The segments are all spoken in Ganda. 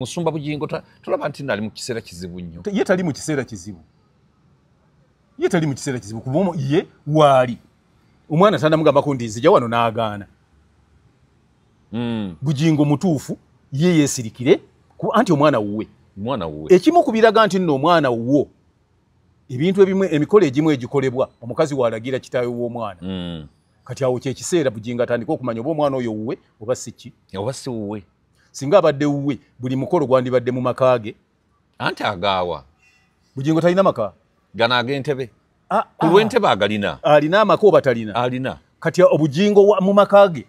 Musumba Bugingo tulaba nti nali mu kiseera kizibu nnyo. Ye tali mu kiseera kizibu. Ye tali mu kiseera kizibu kuba ye waali. Omwana tandamugambako ndi nzija wano n'agaana. Bugingo mutuufu ye yeesirikire anti omwana wuwe. Mwana wuwe. Ekimu kubiraga nti nno omwana wuwo. Ebintu ebimu emikolo egimu egikolebwa omukazi walagira kitaawe w'omwana. Kati awo kye kiseera Bugingo atandika okumanya oba omwana oyo wuwe oba si ki. Oba si wuwe. Singa abadde wuwe buli mukolo gwandibadde mu makaage. Anti agaawa. Bugingo talina maka. Gana ag'entebe. Ku lw'entebe agalina. Alina amaka oba talina? Alina. Kati Obugingo mu makaage.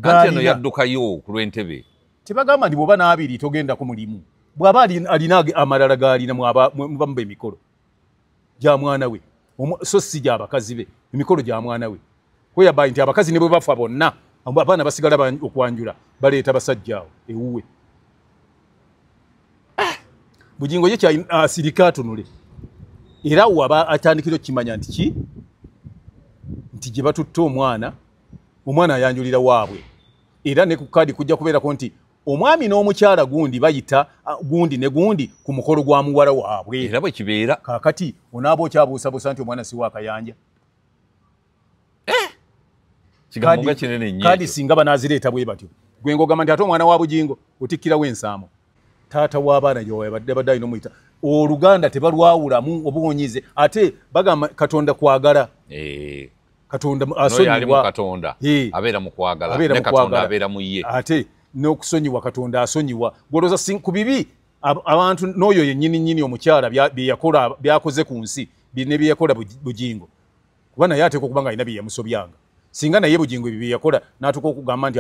Anti eno yaddukayo ku lw'entebe. Tebagamba ndi bw'oba n'abiri togenda ku mulimu. Bw'aba alina amalala g'alina muba mu emikolo gya mwana we. So si gy'abakazi be, emikolo gya mwana we. Whereby nti abakazi ne bwe bafa bonna abaana basigala okwanjula baleeta basajja awo ewuwe. Bugingo ye kya asirika atunule. Era waba atandikiro kimanya nti gye batutte omwana ayanjulira waabwe. Era ne ku kadi kujja kubeerako nti omwami n'omukyala gundi bayita gundi ne gundi ku mukolo gwa muwala waabwe. Era bwe kibeera. Kaakati onaaba okyabuusabuusa nti omwana si waakayanja. Kigamuga kinene nnyo. Kadi singa banaazireeta bwe batyo. Gwe ng'ogamba nti ate omwana wa Bugingo otikkirawo ensaamo. Taata w'abaana gy'obadde badde alina omuyita. Oluganda tebalwawulamu obuwonyize. Ate bagamba Katonda kwagala. Katonda asonyiwa. Ali mu Katonda. Abeera mu kwagala. Ne Katonda abeera mu ye. Ate n'okusonyiwa Katonda asonyiwa. Gwolooza ku bibi abantu n'oyo yennyini omukyala byakoze ku nsi ne bye yakola Bugingo. Kuba naye ateekwa okuba nga alina bye yamusobyanga. Singa naye Bugingo ebyo bye yakola n'atuuka okugamba nti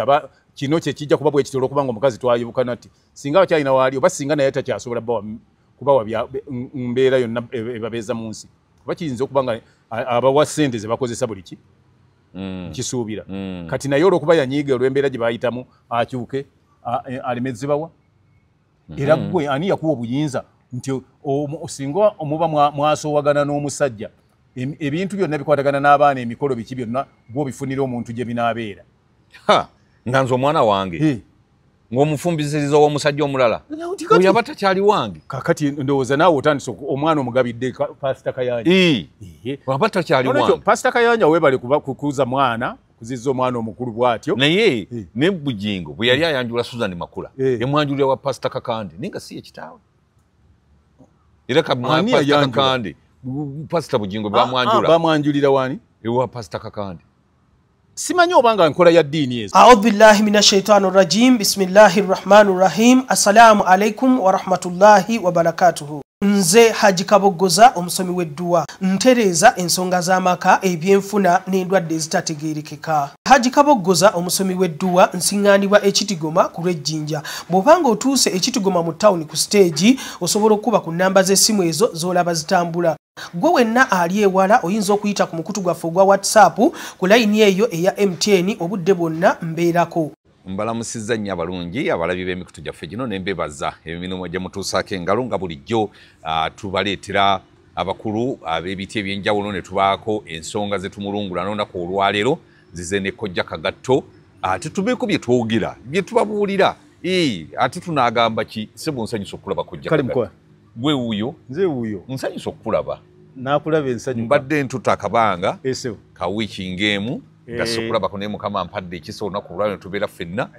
kino kye kijja kuba bwe kitera okuba nga omukazi twayibuka nati. Singa abakyalina waali oba singa naye takyasobola kubawa mbeera yonna ebabeeza mu nsi. Kuba kiyinza okuba nga abawa ssente ze bakozesa buli ki kisuubira. Kati naye olw'okuba yanyiiga olw'embeera gye baayitamu akyuke alemeze bawa. Era gwe ani yakuwa obuyinza nti singa omuba mwasoowagana n'omusajja ebintu byonna bikwatagana n'abaana emikolo biki byonna gw'obifunira omuntu gye binaabeera. Nga nze omwana wange ng'omufumbisiriza w'omusajja omulala oyo aba takyali wange. Kakati ndowooza naawe otandise omwana omugabidde Pasita Kayanja. Aba takyali wange. Pasita Kayanja weebale kukuza mwana kuzizza omwana omukulu bw'atyo. Naye ne Bugingo bwe yali ayanjula Susan Makula yamwanjulira wa Pasita Kakande ninga si ye kitaawe. Era Pasita Kakande Pasita Bugingo bamwanjulira wani ewa Pasita Kakande. Simanyi obanga nkola ya ddiini ezo. A'udhu billahi minash shaitani rrajim. Bismillahir rahmanir rahim. Assalamu alaikum wa rahmatullahi wa barakatuhu. Nze Haji Kabogoza omusomi w'edduwa ntereeza ensonga z'amaka ebyenfuna n'endwadde ezitategeerekeka. Haji Kabogoza omusomi w'edduwa nsiŋŋaanibwa Ekitigoma ku lw'Ejjinja. Bw'obanga otuuse Ekitigoma mu ttawuni ku siteegi osobola okuba ku nnamba z'essimu ezo z'olaba zitambula. Gwe wenna ali ewala oyinza okuyita ku mukutu gwaffe ogwa WhatsApp ku layini eyo eya MTN obudde bwonna mbeerako. Mbalamusizza nnyo abalungi abalabi b'emikutu gyaffe gino ne mbebaza emirimu gye mutuusaako engalo nga bulijjo tubaleetera abakulu ab'ebiti ebyenjawulo ne tubaako ensonga ze tumulungula n'olunaku olwaleero zize ne Kkojja Kagatto ate tubeeko bye twogera bye tubabuulira ate tunaagamba ki ssebo nsanyusa okulaba Kkojja Kagatto. Gwe wuuyo? Nze wuuyo. Nsanyusa okulaba. Naakulaba ensanyuka. Mbadde ntuta akabanga ka wiiki ng'emu nga sokulabako naye Mukama mpadde ekisa olunaku olwaleero tubeera ffenna.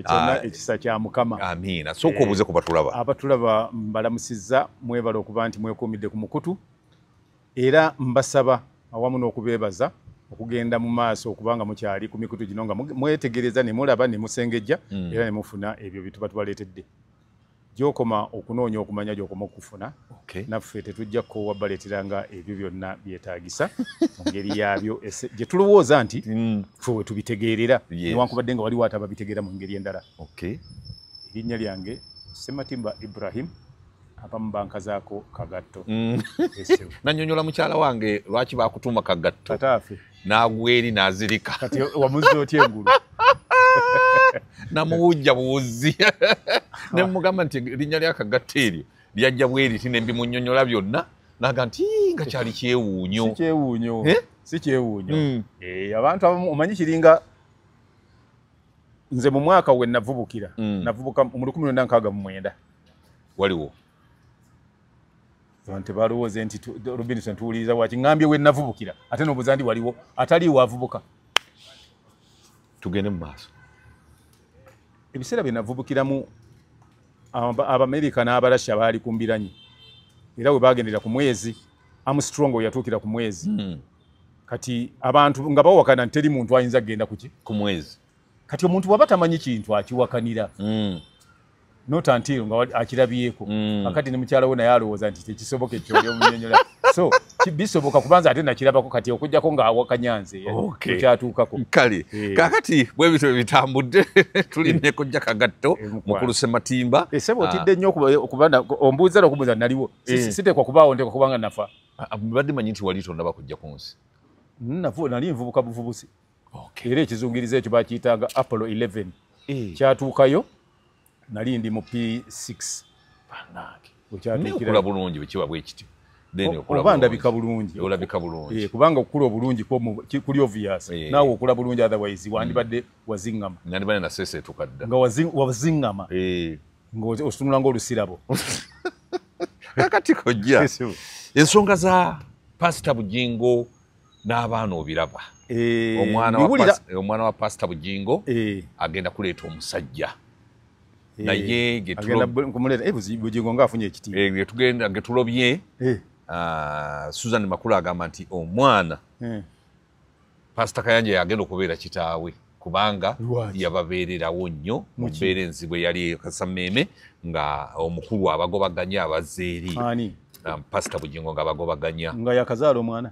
Kyonna ekisa kya Mukama. Amiina. Sooka obuuze ku batulaba. Abatulaba mbalamusizza mwebala okuba nti mwekuumidde ku mukutu era mbasaba awamu n'okubeebaza okugenda mu maaso okubanga mukyali ku mikutu gino nga mwetegereza ne mulaba ne musengejja era ne mufuna ebyo bye tuba tubaleetedde. Gyokoma okunoonya okumanya gyokoma okufuna. Naffe tetujja kuwabaleeteranga ebyo byonna byetaagisa mu ngeri yaabyo gye tulowooza nti ffe we tubitegeerera newankubadde nga waliwo ate ababitegeera mu ngeri endala. Erinnya lyange Ssematimba Ibrahim abamu bankazaako Kagatto. Nannyonnyola mukyala wange lwaki baakutuuma Kagatto. Tataafe n'agwa eri n'azirika. Kati wamuzza otya engulu? Namuwujja buwuzzi ne mugamba nti erinnya lya Kagatto eryo lyajja bweriti ne mbimunnyonnyola byonna naga nti nga kyali kyewuunyo. Si kyewuunyo. Si kyewuunyo. Abantu abamu omanyi kiringa nze mu mwaka we navubukira navubuka mu 1969 waliwo abantu balowooze nti Robinson tuwuliriza waki ngambye we navubukira ate n'obuuza ndi waliwo ataliwo avubuka tugende mu maaso ebiseera bye navubukiramu Abamerika n'Abarasha baali ku mbiranyi era we bagendera ku mwezi Armstrong we yatuukira ku mwezi kati abantu nga bawakana nteri muntu ayinza kugenda ku mwezi kati omuntu bw'aba tamanyi kintu akiwakanira not until nga akirabyeko akati ne mukyala we naye alowooza nti tekisoboka ekyo omunyonyola so bisoboka kubanza ate nakirabako kati okujjako nga awakanyanze ekyatuukako kale kakati bwe bitwe bitambudde tulina kujja kagatto mukulu Sematimba sebo otidde nnyo okubanda ombuuza okumuuza naliwo sitekwa kubaawo ntekwa kubanga nafa badde manyi nti wali tonda bakujja ku nsi nali nvubuka buvubusi era ekizungiriza ekyo bakiyitanga Apollo 11 kyatuukayo nali ndi mu P6 okula bulungi bwekiba bwekityo oba ndabika bulungi olabika bulungi kubanga okula obulungi kuli obvious naawe okula bulungi otherwise wandibadde waziŋŋama nandibadde naseeseetuka dda nga waziŋŋama ng'otunula ng'olusirabo kakati kojja ensonga za Pastor Bugingo n'abaana obiraba omwana wa Pastor Bugingo agenda kuleeta omusajja naye Bugingo ng'afunye ekitiibwa getulobye Susan Makulu agamba nti omwana Pastor Kayanja yagenda okubeera kitaawe kubanga yababeererawo nnyo mu mbeera enzibu eyali Kasammeeme nga omukulu abagobaganya abazze eri Pastor Bugingo ng'abagobaganya nga yakazaala omwana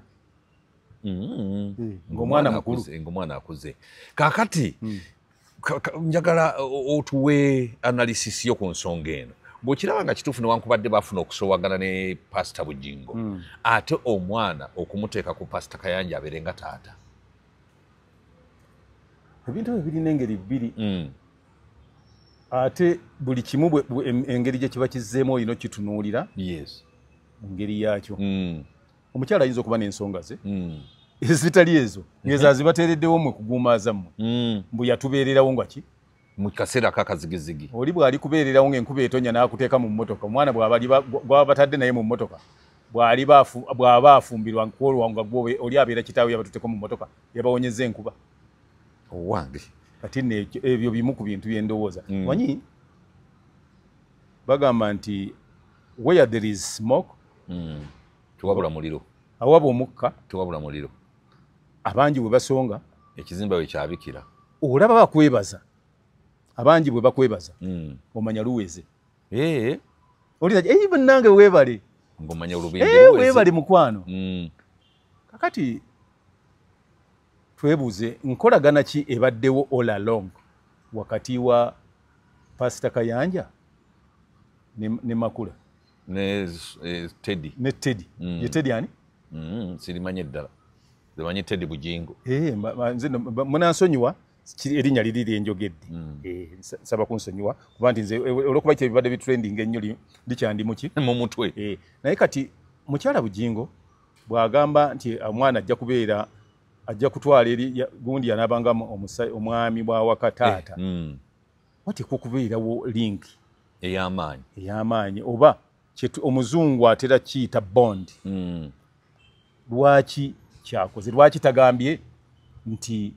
ng'omwana mukulu ng'omwana akuze kaakati njagala otuwe analysis yo ku nsonga eno bw'okiraba nga kituufu newankubadde bafuna okusowagana ne Pastor Bugingo ate omwana okumuteeka ku Pastor Kayanja abeere nga taata ebintu ebyo birina engeri bbiri ate buli kimu engeri gye kiba kizzeemu olina okitunuulira mu ngeri yaakyo omukyala ayinza okuba n'ensonga ze ezitali ezo ezo zibateereddewo mwe kuguumaaza mmwe mbu yatubeererawo nga ki mu kaseera kakazigizigi oli bw'ali kubeererawo ng'enkuba etonya n'akuteeka mu mmotoka omwana bw'aba batadde naye mu mmotoka bw'aba afumbirwa kwolwa nga gwowe oli abeera kitaawe yabatuteko mu mmotoka yabawonyeza enkuba owange kati ebyo bimu ku bintu byendowooza wanyi bagamba nti where there is smoke tewabula muliro awaba omukka tewabula muliro abangi bwe basonga ekizimba bwe kyabikira olaba bakwebaza abangi bwe bakwebaza omanya luweze olira bannange weebale ng'omanya olubindi weebale mukwano kakati twebuuze nkolagana ki ebaddewo all along wakati wa Pastor Kayanja ne Makula ne Teddy ye Teddy ani sirimanye ddala zimanyi Teddy Bugingo nze munansonyiwa erinnya liri lyenjogedde nsaba kunsonyiwa kuba nti nze olwokuba kyo ebibadde bitrending ennyo likyandimu ki mu mutwe naye kati mukyala Bugingo bw'agamba nti omwana ajja kutwala eri gundi yanaabanga omwami bw'awaka taata wateekwa okubeerawo link ey'amaanyi oba omuzungu atera kiyita bond lwaki kyakoze lwaki tagambye nti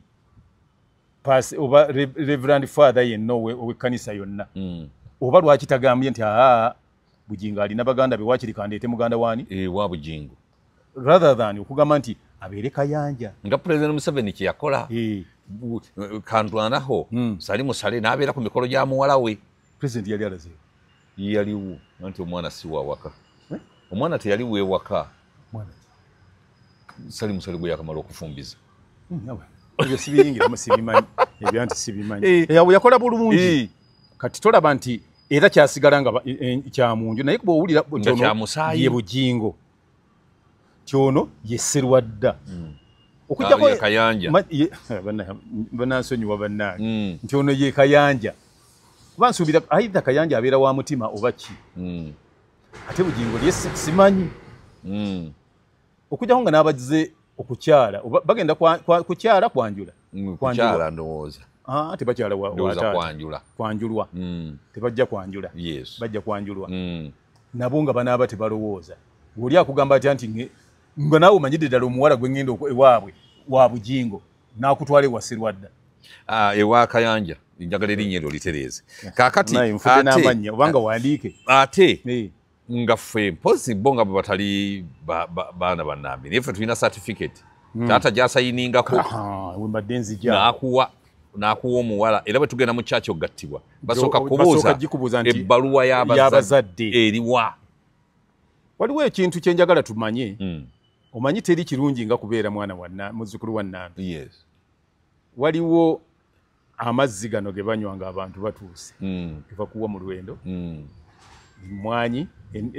oba Reverend Father yenna ow'ekkanisa yonna oba lwaki tagambye nti Bugingo alina baganda be waakiri kandeete muganda waani wa Bugingo rather than okugamba nti abeere Kayanja nga President Museveni kye yakola kantwanaho sali musale n'abeera ku mikolo gya muwala we President yali alaze yaliwo nti omwana si wawaka omwana teyali weewaka sali musale gwe yakamala okufumbiza ebyo sibiyingiramu sibimanyi ebyo nti sibimanyi yakola bulungi kati tolaba nti era kyasigala nga kyamunju naye kuba owulira ye Bugingo kyono ye Sserwadda okujjako Kayanja banansonyiwa bannange nti ono ye Kayanja kuba nsuubira aidha Kayanja abeera wa mutima oba ki ate Bugingo lye simanyi okujjako nga n'abazze okukyala bagenda kukyala kwanjula kukyala ndowooza tebakyala kwanjulwa tebajja kwanjula bajja kwanjulwa nabo nga banaaba tebalowooza oli akugamba atya nti nga naawe omanyidde ddala omuwala gwe ngenda ewaabwe wa Bujingo n'akutwala ewa Sserwadda ewa Kayanja njagala erinnya eryo litereeze kaakati nfudde n'amannya obanga wandiike ate nga ffe mpozi bo nga bwe batali baana bannambi naye ffe tulina certificate taata gyasayiningako wembadde nzija n'akuwa omuwala era bwe tugenda mu kyaki ogattibwa basooka kubuuza ebbaluwa y'abazadde eriwa. Waliwo ekintu kye njagala tumanye omanyi teri kirungi nga kubeera mwana muzzukulu wa Nambi. Waliwo amazzi gano ge banywanga abantu batuuse eva kuwa mu Lwendo mwanyi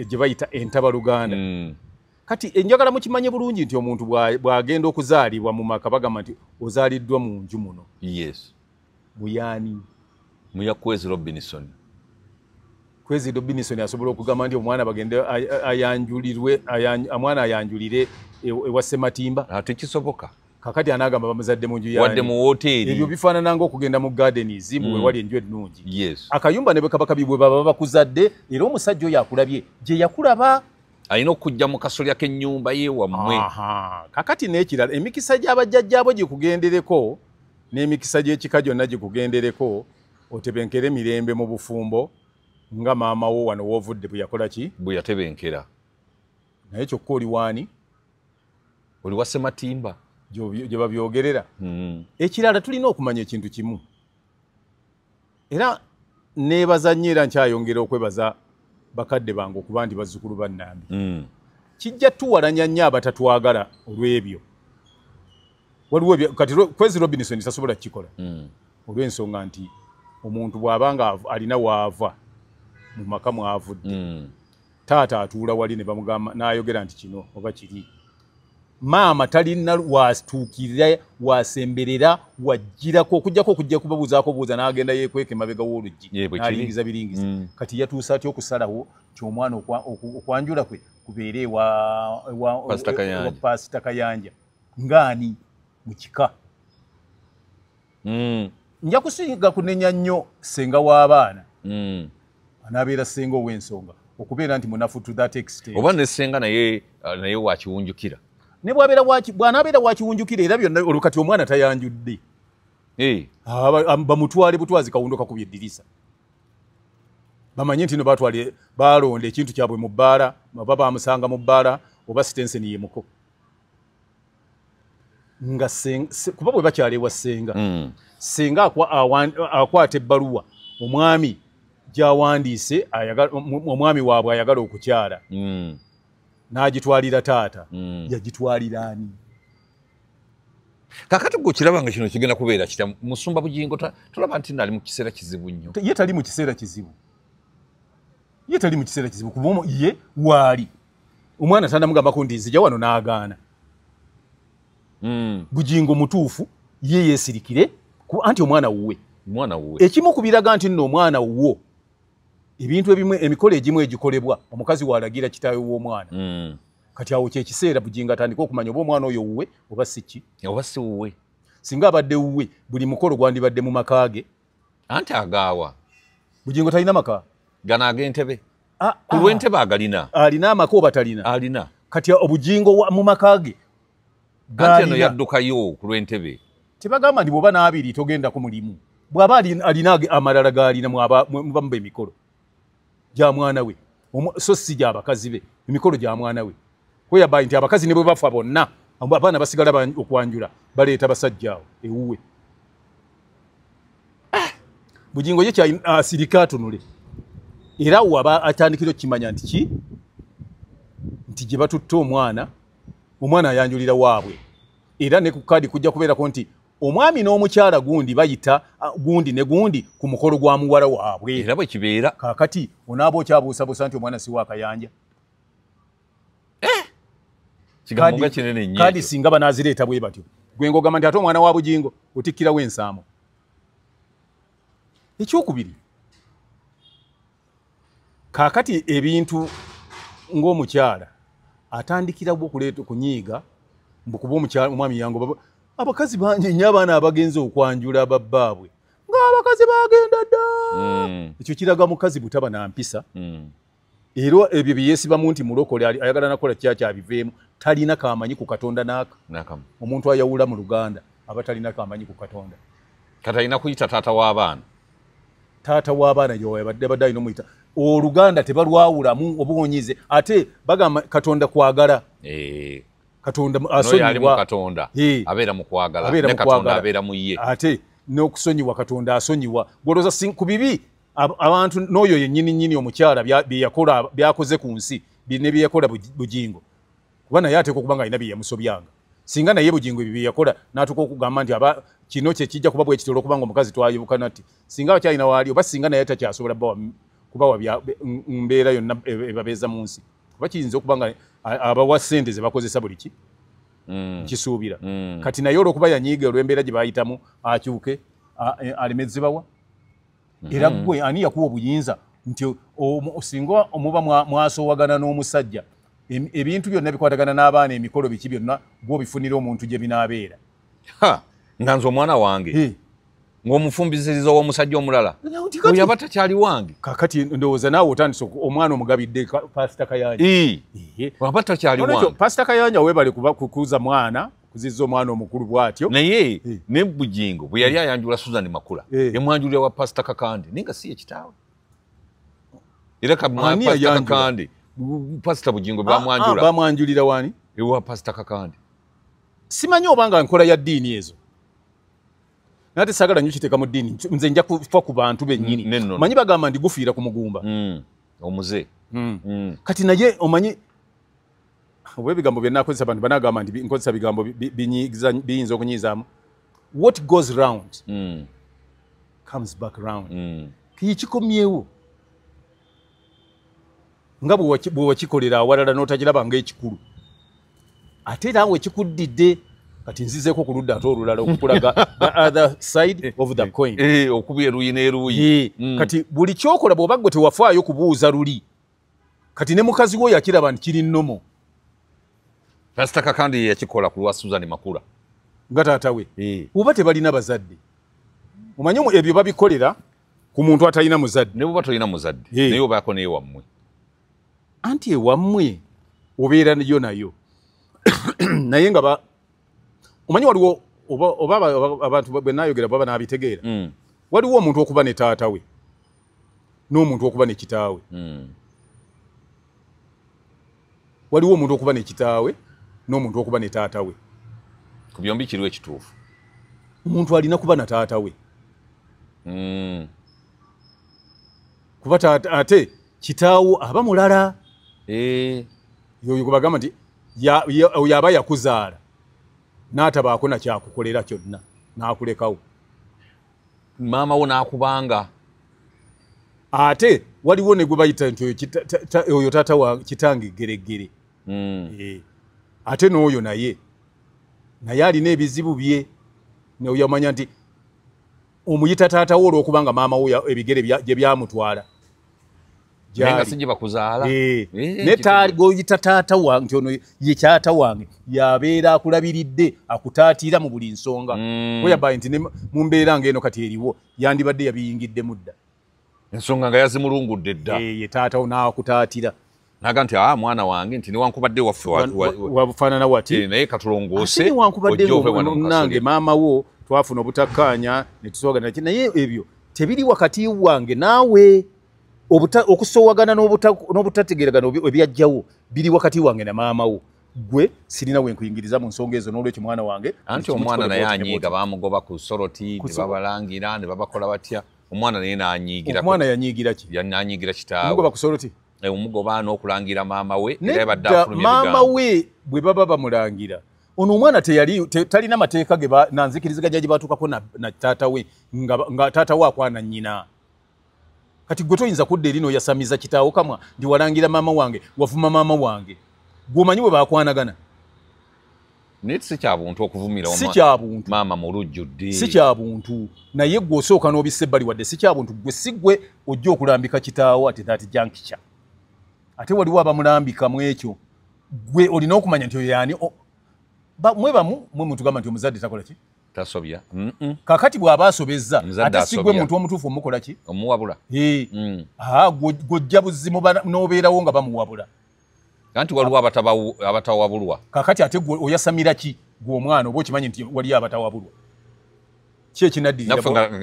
gye bayita entabaluganda. Kati enjagala mukimanye bulungi nti omuntu bw'agenda okuzaalibwa mu maka bagamba nti ozaaliddwa mu nju muno. Muyaani muya Kwezi Robinson. Kwezi Robinson asobola okugamba nti omwana bagende ayanjulirwe omwana ayanjulire ewa Ssematimba. Ate kisoboka. Kakati anagamba bamuzadde mu nju yaani. Wadde mu hoteri. Ebyo bifaanana ng'okugenda mu gardens bwe wali enju ennungi. Akayumba ne bwe kaba kabi bwe baba bakuzadde era omusajja oyo akulabye gye yakulaba. Alina okujja mu kasolya k'ennyumba ye wammwe. Kakati n'ekirala emikisa gy'abajjajjaabo gikugendereko n'emikisa gy'ekika gyonna gikugendereko otebenkere mirembe mu bufumbo nga maama wo wano w'ovudde bwe yakola ki? Bwe yatebenkera. Naye kyokka oli waani? Oli wa Ssematimba. Gye babyogerera. Ekirala tulina okumanya ekintu kimu. Era neebaza nnyo era nkyayongera okwebaza bakadde bange okuba nti bazzukulu ba Nambi. Kijja tuwalanya nnyo abatatwagala olw'ebyo. Waliwo kati Kwezi Robinson tasobola kukikola olw'ensonga nti omuntu bw'abanga alina waava mu maka mwavudde taata atuula wali ne bamugamba n'ayogera nti kino oba kiri. Maama talina watuukirira wasemberera wajjirako okujja kubabuuzaako buuza n'agenda yeekweka emabega w'oluggi n'alingiza biringiza. Kati yatuusa atya okusalawo ky'omwana okwanjula kwe kubeere ewa Paasita Kayanja ng'ani mu kika. Nja kusinga kunenya nnyo ssenga w'abaana anaabeera ssenga ow'ensonga okubeera nti munafu to that extent. Oba ne ssenga naye wakiwunjukira. Ne bw'anaabeera wakiwunjukira era byonna olukati omwana tayanjudde. Bamutwale butwazi kawundo kakubye eddirisa. Bamanye nti no balonda ekintu kyabwe mu bbaala oba bamusanga mu bbaala oba Sitensen ye muko. Nga kuba bwe bakyala ewa ssenga. Ssenga akwata ebbaluwa omwami gy'awandiise omwami waabwe ayagala okukyala. N'agitwalira taata. Yagitwalira ani? Kakati gwe okiraba nga kino kigenda kubeera kitya Musumba Bujingo tolaba nti nali mu kiseera kizibu nnyo. Ye tali mu kiseera kizibu. Kuba ye waali. Omwana tannamugambako nti nzija wano n'agaana. Bujingo mutuufu ye yeesirikire anti omwana wuwe. Ekimu ku biraga nti nno omwana wuwo ebintu ebimu emikolo egimu egikolebwa omukazi walagira kitaawe w'omwana. Kati awo kyekiseera Bujingo atandika okumanya oba omwana oyo wuwe oba si ki. Oba si wuwe. Singa abadde wuwe buli mukolo gwandibadde mu maka ge. Anti agaawa. Bujingo talina maka. Gana ag'Entebe. Ku lw'Entebe agalina. Alina amaka oba talina? Alina. Kati Obujingo mu maka ge. Anti eno yaddukayo ku lw'Entebe. Tebagamba nti bw'oba n'abiri togenda ku mulimu. Bw'aba alina amalala g'alina mubamu emikolo gya mwana we. So si gy'abakazi be. Emikolo gya mwana we. Kweyaba nti abakazi ne bwe bafa bonna abaana basigala okwanjula baleeta basajja awo ewuwe. Bujingo ye kyasirika atunule. Era waba atandikira okukimanya nti ki? Nti gye batutte omwana ayanjulira waabwe. Era ne ku kadi kujja kubeerako nti omwami n'omukyala gundi bayita gundi ne gundi ku mukolo gwa muwala waabwe. Era bwe kibeera. Kaakati onaaba okyabuusabuusa nti omwana si wa Kayanja. Kigambo nga kinene nnyo. Kadi singa banaazireeta bwe batyo. Gwe ng'ogamba nti ate omwana wa Bujingo otikkirawo ensaamo. Ekyokubiri. Kaakati ebintu ng'omukyala atandikira okuleeta kunyiiga mbu kuba omwami yango abakazi bangi nnyo abaana abagenza okwanjula babbaabwe ng'abakazi bagenda dda ekyo kiraga mukazi butaba na mpisa era ebyo byeyeesibamu nti mulokole ayagala nakola kyabiveemu talina kamanyi ku Katonda n'aka omuntu ayawula mu Luganda aba talina kamanyi ku Katonda katalina kuyita taata w'abaana yabadde alina omuyita Oluganda tebalwawulamu obuwonyize ate bagamba Katonda kwagala Katonda asonyiwa Katonda abeera mu kwagala ne Katonda abeera mu ye ate n'okusonyiwa Katonda asonyiwa gwolooza ku bibi abantu n'oyo yennyini omukyala byakoze ku nsi ne bye yakola bugingo kuba naye ateeka okuba nga alina bye yamusobyanga singa naye bugingo ebyo bye yakola n'atuuka okugamba nti kino kye kijja kuba bwe kitera okuba nga omukazi twayibuka nati singa abakyalina waali oba singa naye takyasobola kubawa mbeera yonna ebabeeza mu nsi kuba kiyinza okuba nga abawa ssente ze bakozesa buli kisuubira kati naye olw'okuba yanyiiga olw'embeera gye bayitamu akyuke alemezzebawa era gwe ani yakuwa obuyinza nti singa omuba mwasoowagana n'omusajja ebintu byonna bikwatagana n'abaana emikolo biki byonna gw'obifunira omuntu gye binaabeera nga nze omwana wange ng'omufumbiziriza w'omusajja omulala oyo aba takyali wange kakati ndowooza naawe otandise omwana omugabidde Pasita Kayanja aba takyali wange Pasita Kayanja weebale kukuza mwana kuzizza omwana omukulu bw'atyo naye ne bugingo bwe yali ayanjula Susan Makula yamwanjulira wa Pasita Kakande naye nga si ye kitaawe era Pasita Kakande Pasita Bugingo bamwanjulira wani ewa Pasita Kakande simanyi obanga nkola ya ddiini ezo nate sagala nnyo kiteeka mu ddiini nze nja kufa ku bantu bennyini manyi bagamba ndi gufiira ku mugumba omuze kati naye omanyi oba ebigambo bye nnakozesa abantu banagamba nti nkozesa bigambo biyinza okunyizaamu what goes round comes back round kiyikikomyewo nga bwe wakikolera awalala n'otagiraba ng'ekikulu ate naawe kikuddidde kati nzizeeko ku ludda ate olulala okukulaga the other side of the coin okuba eruyi n'eruyi kati buli kyokola bw'oba gwe tewafaayo kubuuza luli kati ne mukazi wo yakiraba nti kiri nnomo Pasita Kakande yakikola ku lwa Susan Makula nga taata we oba tebalina bazadde omanyi ebyo babikolera ku muntu atalina muzadde ne bw'oba tolina muzadde naye obaako n'ewammwe anti ewammwe obeera nayo naye nga omanyi waliwo oba abantu bwe naayogera baba naabitegeera waliwo omuntu okuba ne taata we n'omuntu okuba ne kitaawe waliwo omuntu okuba ne kitaawe n'omuntu okuba ne taata we ku byombi kiriwo ekituufu omuntu alina kuba na taata we kuba ate kitaawo aba mulala yoyo kubagamba nti oyo aba yakuzaala n'atabaako nakyakukolera kyonna n'akulekawo maama wo n'akubanga ate waliwo ne gwe bayita nti oyo taata wa kitange geregere ate n'oyo naye alina ebizibu bye noyo amanya nti omuyita taata wo olw'okubanga maama wo ebigere gye byamutwala nga sijje bakuzaala goyita taata wange nti ono ye taata wange yabeera akulabiridde akutaatiira mu buli nsonga weyabaye nti mu mbeera ng'eno kati eriwo yandibadde yabiyingidde mudda ensonga nga yazimulungudde dda ye taata wo n'akutaatira naga nti mwana wange nti newankubadde waffe wafaanana wati naye katulongoose newankubadde nange maama wo twafuna obutakkaanya ne tusoogana naye ebyo tebiri wakati wange naawe okusoowagana n'obutategeeragana ebyajjawo biri wakati wange na maama wo gwe sirina wenkuyingiriza mu nsonga ezo n'olwekyo mwana wange anti omwana naye anyiiga bamugoba ku soroti ne babalangira ne babakola batya omwana naye n'anyiigira omwana yanyiigira ki yanyiigira kitaawe omugoba ku soroti omugoba n'okulangira maama we era yabadde afulumya maama we bwe baba bamulangira ono omwana talina mateeka nanzikiriziganya gye batuukako na taata we nga taata we akwana nnyina kati gwe toyinza kudda eri n'oyasamiza kitaawo kamwa ndi walangira maama wange wavuma maama wange gw'omanyi bwe bakwanagana naye si kya buntu okuvumira maama mu lujjudde si kya buntu naye gwe osooka n'obissa ebbali wadde si kya buntu gwe si gwe ojja okulambika kitaawo ate that junkicha ate waliwo abamulambika mu ekyo gwe olina okumanya nti oyo yaani mwe mutugamba nti omuzadde takola ki tasobya kakati bw'aba asobezza Omuzadde ate sigwe asobya. muntu omutuufu omukola ki omuwabula gojja buzimu n'obeerawo nga bamuwabula kanti waliwo abatawabulwa kakati ate gwe oyasamira ki gw'omwana oba okimanyi nti waliyo abatawabulwa ki ekinaddirira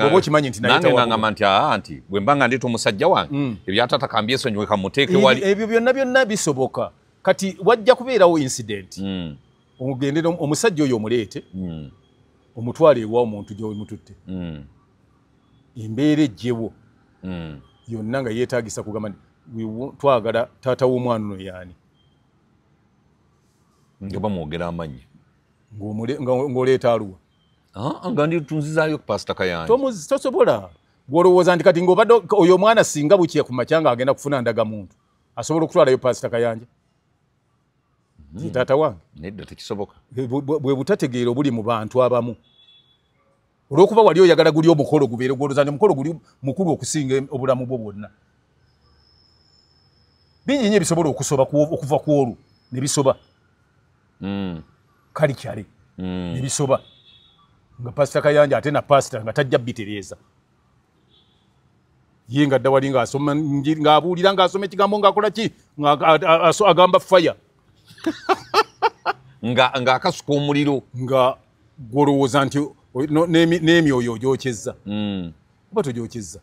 oba okimanyi nti naye nange tawabulwa ngamba nti nti bwe mba nga ndeeta omusajja wange ebyatata kambyesonyiwe kamuteeke wali ebyo byonna bisoboka kati wajja kubeerawo incident ogendera omusajja oyo omuleete omutwale ewa omuntu gy'omututte embeera ejjewo yonna nga yeetaagisa kugamba nti twagala taata w'omwana ono yaani nga bamwogera amannya ng'oleeta aluwa nga ndi tunzizaayo pasita Kayanja tosobola gw'olowooza nti kati ng'obadde oyo omwana singa bukye ku makya nga agenda kufuna ndagamuntu asobola okutwalayo pasita Kayanja taata wange nedda tekisoboka bwe butategeera obuli mu bantu abamu olw'okuba wali oyagala guli omukolo gubeere gwolooza nti omukolo guli mukulu okusinga obulamu bwo bwonna bingi nnyo ebisobola okusoba okuva ku olwo ne bisoba kali kyale ne bisoba nga pasita Kayanja ate na pasita nga tajja bitereeza ye nga dda wali ng'abuulira ng'asoma ekigambo ng'akola ki agamba faya nga akasuka omuliro nga gwolowooza nti n'emyoyo ogyokyezza oba togyokyezza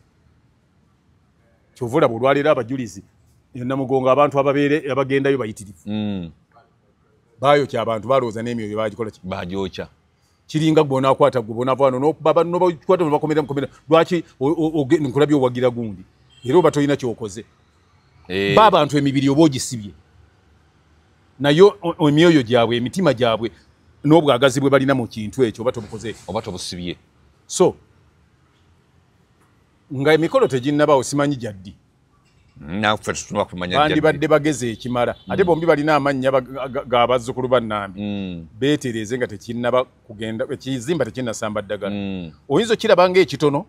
kyova olaba olwaleero abajulizi namugongo abantu abagendayo bayitirivu baayokya abantu balowooza n'emyoyo bagikola ki bagyokya kiringa gwonakwata gwe bonaavaano nobakwata nobakomera mukomera lwaki nkulabye owagira gundi era oba tolina kyokoze ba abantu emibiri oba ogisibye nayo emyoyo gyabwe emitima gyabwe n'obwagazi bwe balina mu kintu ekyo oba tobukoze oba tobusibye so nga emikolo teginnabaawo simanyi gyaddi naffe tutunula kumanya bandibadde bageze ekimala ate bombi balina amannya g'abazzukulu bannambi beetereeze nga tekinnaba kugenda ekizimba tekinnasamba ddagala oyinza okiraba ng'ekitono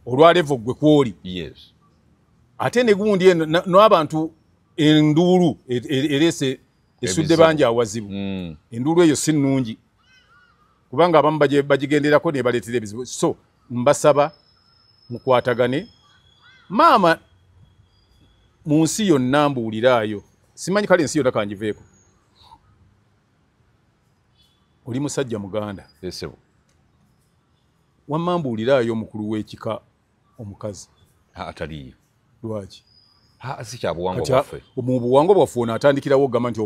olwalevo gwe kwoli ate ne gundi eno n'abantu enduulu ereese esudde bangi awazibu enduulu eyo si nnungi kubanga abamu bagigenderako ne baleetera ebizibu so mbasaba mukwatagane maama mu nsi yonna mbuuliraayo simanyi kale ensi yonna kangiveeko oli musajja muganda wamma mbuuliraayo omukulu w'ekika omukazi ataliyo lwaki sikyabuwangwa bwaffe mu buwangwa bwaffe ono atandikirawo ogamba nti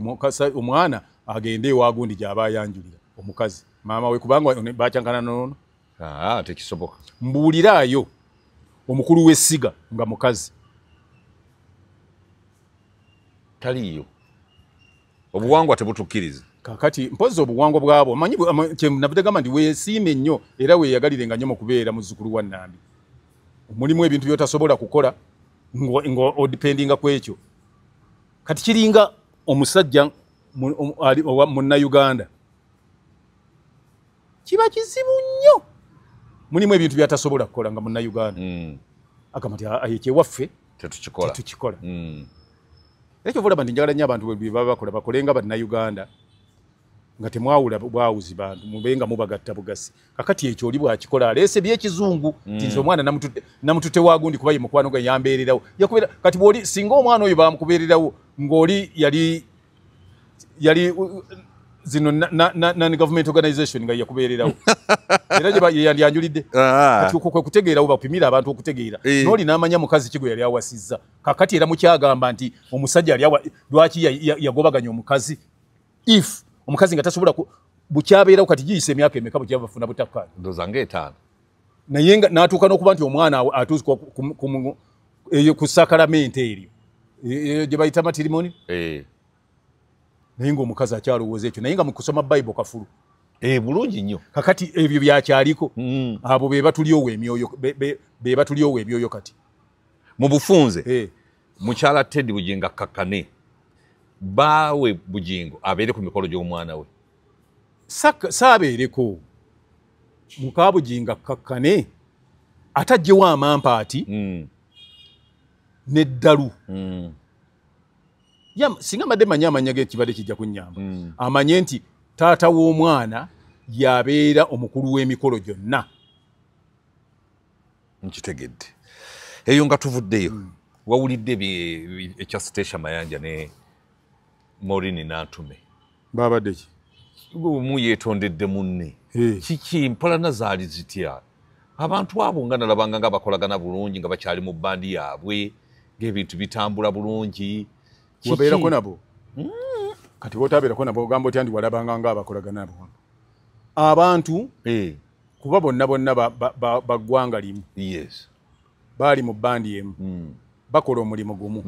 omwana agende ewagundi gy'aba ayanjulira omukazi maama we kubanga bakyankana nono tekisoboka mbuuliraayo omukulu w'essiga nga mukazi taliyo obuwangwa tebutukkiriza kakati mpozi obuwangwa bwabo manyi kyenavudde gamba nti weesiime nnyo era weeyagalirenga nnyo mu kubeera muzzukulu wa Nnambi mulimu ebintu by'otasobola kukola odipendinga ku ekyo kati kiringa omusajja munnayuganda kiba kizibu nnyo mulimu ebintu by'atasobola kukola nga munnayuganda agamba nti ekyewaffe tetukikola ekyo vulaba nti njagala nnyo abantu bwe baba bakola bakolenga bannayuganda nga temwawula bwawuzi bantu mubenga mubagatta bugasi kakati ekyo oli bwakikola aleese byekizungu nti omwana namututte wagundi kuba ye mukwano gwe yambeererawo yakubeera kati bwoli singa omwana oyo bamukubeererawo ng'oli yali zino non-government organization nga yakubeererawo era yandyanjulidde kati okwo kwe kutegeerawo bapimira abantu okutegeera n'oli n'amanya mukazi ki gwe yali awasizza kakati era mukyagamba nti omusajja lwaki yagobaganya omukazi if omukazi nga tasobola bukyabeerawo kati giyisa emyaka emeka bukyava bafuna butakkaanya ndowooza ng'etaano naye n'atuuka n'okuba nti omwana atuuka ku sakalamenti eryo gye bayita matirimoni naye ng'omukazi akyalowooza ekyo naye nga mu kusoma bayibuli kafulu bulungi nnyo kakati ebyo byakyaliko abo be batulyowo ebyoyo kati mu bufunze mukyala Teddy Bugingo kakkane baawe Bugingo abeere ku mikolo gy'omwana we saabeereko muka Bugingo kakkane atajjewo amampaati n'eddalu singa mbadde manye amanya g'ekibadde kijja kunnyamba amanye nti taata w'omwana yabeera omukulu w'emikolo gyonna. Nkitegedde. Eyo nga tuvuddeyo wawulidde ekya Stacey Mayanja ne Maureen Nantume babadde ki mu yeetondedde munne kiki mpolana zaali zitya abantu abo nga nalabanga nga bakolagana bulungi nga bakyali mu bandi yaabwe ng'ebintu bitambula bulungi wabeerako nabo kati wotabeerako nabo ogamba otya ndi walabanga nga abakolagana abo abantu kuba bonna baggwanga limu yes baali mu bandi emu bakola omulimu gumu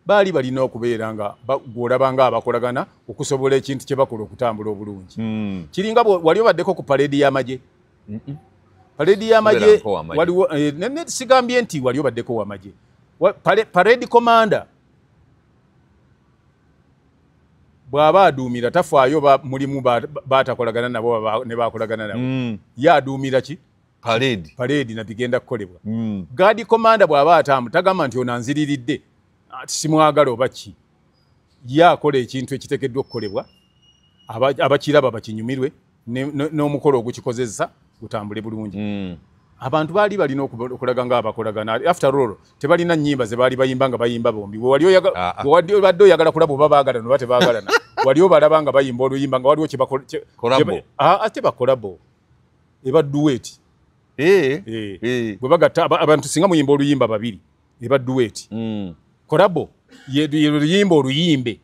baali balina okubeera nga gwolabanga abakolagana okusobola ekintu kye bakola okutambula obulungi kiringa wali obaddeko ku paleedi y'amagye paleedi y'amagye waliwo sigambye nti wali obaddeko w'amagye paleedi komanda bw'aba aduumira tafaayo mulimu baatakolagana nabo ne bakolagana nabo yaaduumira ki paleedi nabigenda kukolebwa gaadi komanda bw'aba atambula tagamba nti ono anziriridde ati simwagala oba ki yaakola ekintu ekiteekeddwa okukolebwa abakiraba bakinyumirwe n'omukolo ogukikozesa gutambule bulungi abantu baali balina okulaga nga abakolagana after all tebalina nnyimba ze baali bayimba nga bayimba bombi wali obadde oyagala kulaba oba baagalana oba tebaagalana wali obalaba nga bayimba oluyimba nga waliwo ate bakolabo eba duet bwe bagatta abantu singa muyimba oluyimba babiri eba duet kolabo luyimba oluyimbe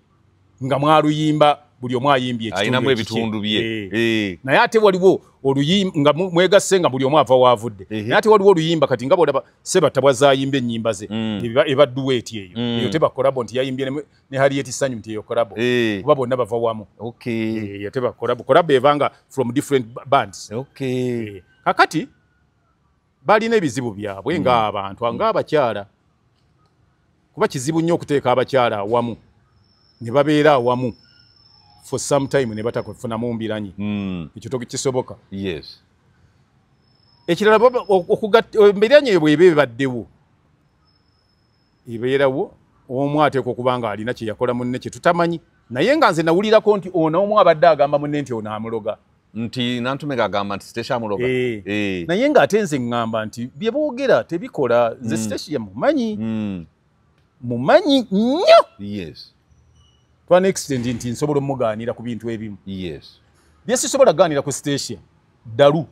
nga mwaluyimba buli omu ayimbye ayinamu ebitundu bye naye ate waliwo oluyimba nga mwegasse nga buli omu ava waavudde naye ate waliwo oluyimba kati nga bolaba Sebatabwa zayimba ennyimba ze eba duet eyo teba kolabo nti yayimbye ne Harriet Sanyu nti eyo kolabo kuba bonna bava wamu teba kolabo evanga from different bands kakati balina ebizibu byabwe ng'abantu ng'abakyala kuba kizibu nnyo okuteeka abakyala awamu ne babeera awamu for some time ne batakufunamu mbiranyi ekyo tokisoboka ekirala embiranyi eyo bw'eba ebaddewo ebeerawo omu ateeka okuba nga alina kye yakola munne kye tutamanyi naye nga nze nawulirako nti ono omu abadde agamba munne nti ono amuloga nti Nantume agamba nti Stacey amuloga naye ng'ate nze ŋŋamba nti bye boogera tebikola nze Stacey mumanyi nnyo twana extend nti nsobola omugaanira ku bintu ebimu bye sisobola kugaanira ku Stacey ddalu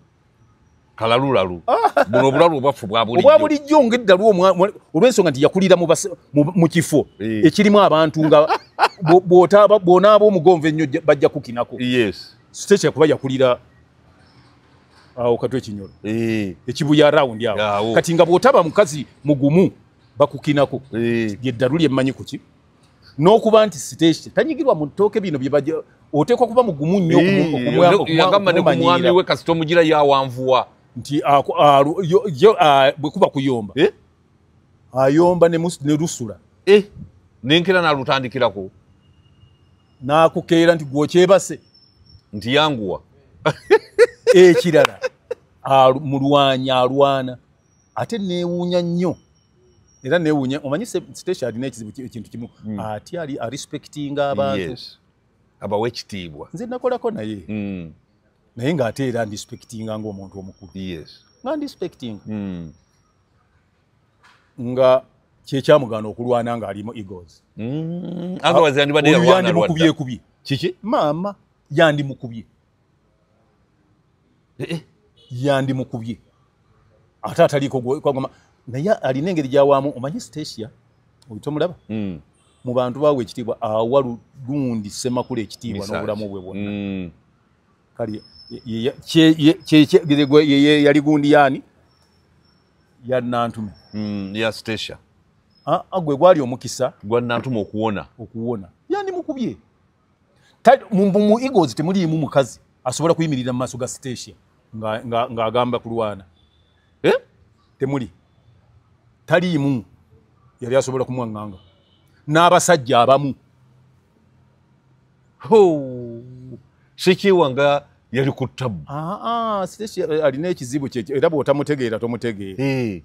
kalalulalu buno obulalu obwaffe obwa bulijjo ng'eddalu olw'ensonga nti yakulira mu kifo ekirimu abantu nga bw'onaaba omugonvu ennyo bajja kukinako Stacey kuba yakulira awo katwe ekinyolo ekibuya rawundi awo kati nga bw'otaba mukazi mugumu bakukinako lyeddalu lyemmanyi kuki n'okuba nti Stacey tanyigirwa mu ttooke bino bye bajja oteekwa kuba mugumu nnyo yagamba ne ku mwami we kasita omugira yawanvuwa nti bwe kuba kuyomba ayomba ne lusula nenkera n'alutandikirako n'akukeera nti gwokyebase nti yanguwa ekirala mulwanyi alwana ate neewuunya nnyo era neewuunya omanyi Stacey alina ekizibu ekintu kimu ati ali arespectinga abantu abawe ekitiibwa nze nakolako naye naye ng'ate era andespectinga ng'omuntu omukulu nga ndespecting nga kyekyamugaana okulwana ng'alimu egos yandimukubyekubye kiki maama yandimukubye yandimukubye ate ataliiko kwagamba naye alina engeri gyawaamu omanyi Stacey oyita omulaba mu bantu baawe ekitiibwa awa lundi Ssemakula ekitiibwa n'obulamu bwe bwonna kale yali gundi yaani ya Nantume ya Stacey gwe gwali omukisa gwa Nantume okuwona yandimukubye mu egos temuliimu mukazi asobola kuyimirira mu maaso ga Stacey ng'agamba kulwana temuli taliimu yali asobola kumwaŋŋanga n'abasajja abamu Sekiwa nga yali ku ttabu Stacey alina ekizibu kye era bw'otamutegeera tomutegeera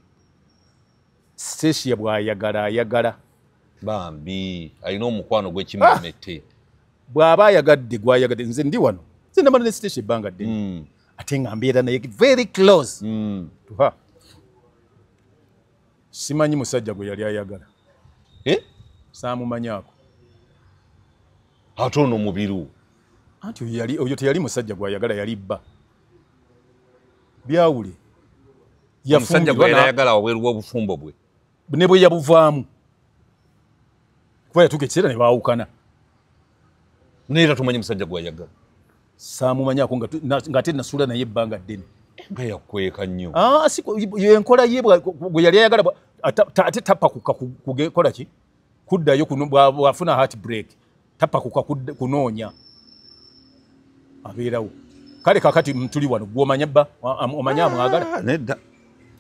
Stacey ayagala bambi alina omukwano gw'ekimemete bw'aba ayagadde gwayagadde nze ndi wano Sina mara ne station banga ddene. Ate nga mbeera naye very close. Tuha. Simanyi musajja gwe yali ayagala. Saamumanyako. Ate ono mubiru. Anti oyo teyali musajja gwe ayagala, yali bba. Byawule. Musajja gwe ayagala wabweru w'obufumbo bwe. Ne bwe yabuvaamu. Kuba yatuuka ekiseera ne baawukana. Neera tumanyi musajja gwe ayagala. Saamumanyako nga ate nasuula naye ebbanga ddene. Nga yakweka nnyo. Enkola ye bwe yali ayagala ate tappakuka kugekola ki? Kuddayo bw'afuna heart break. Tappakuka kunoonya. Abeerawo. Kale kakati tuli wano gw'omanya bba omanya amwagala. Nedda.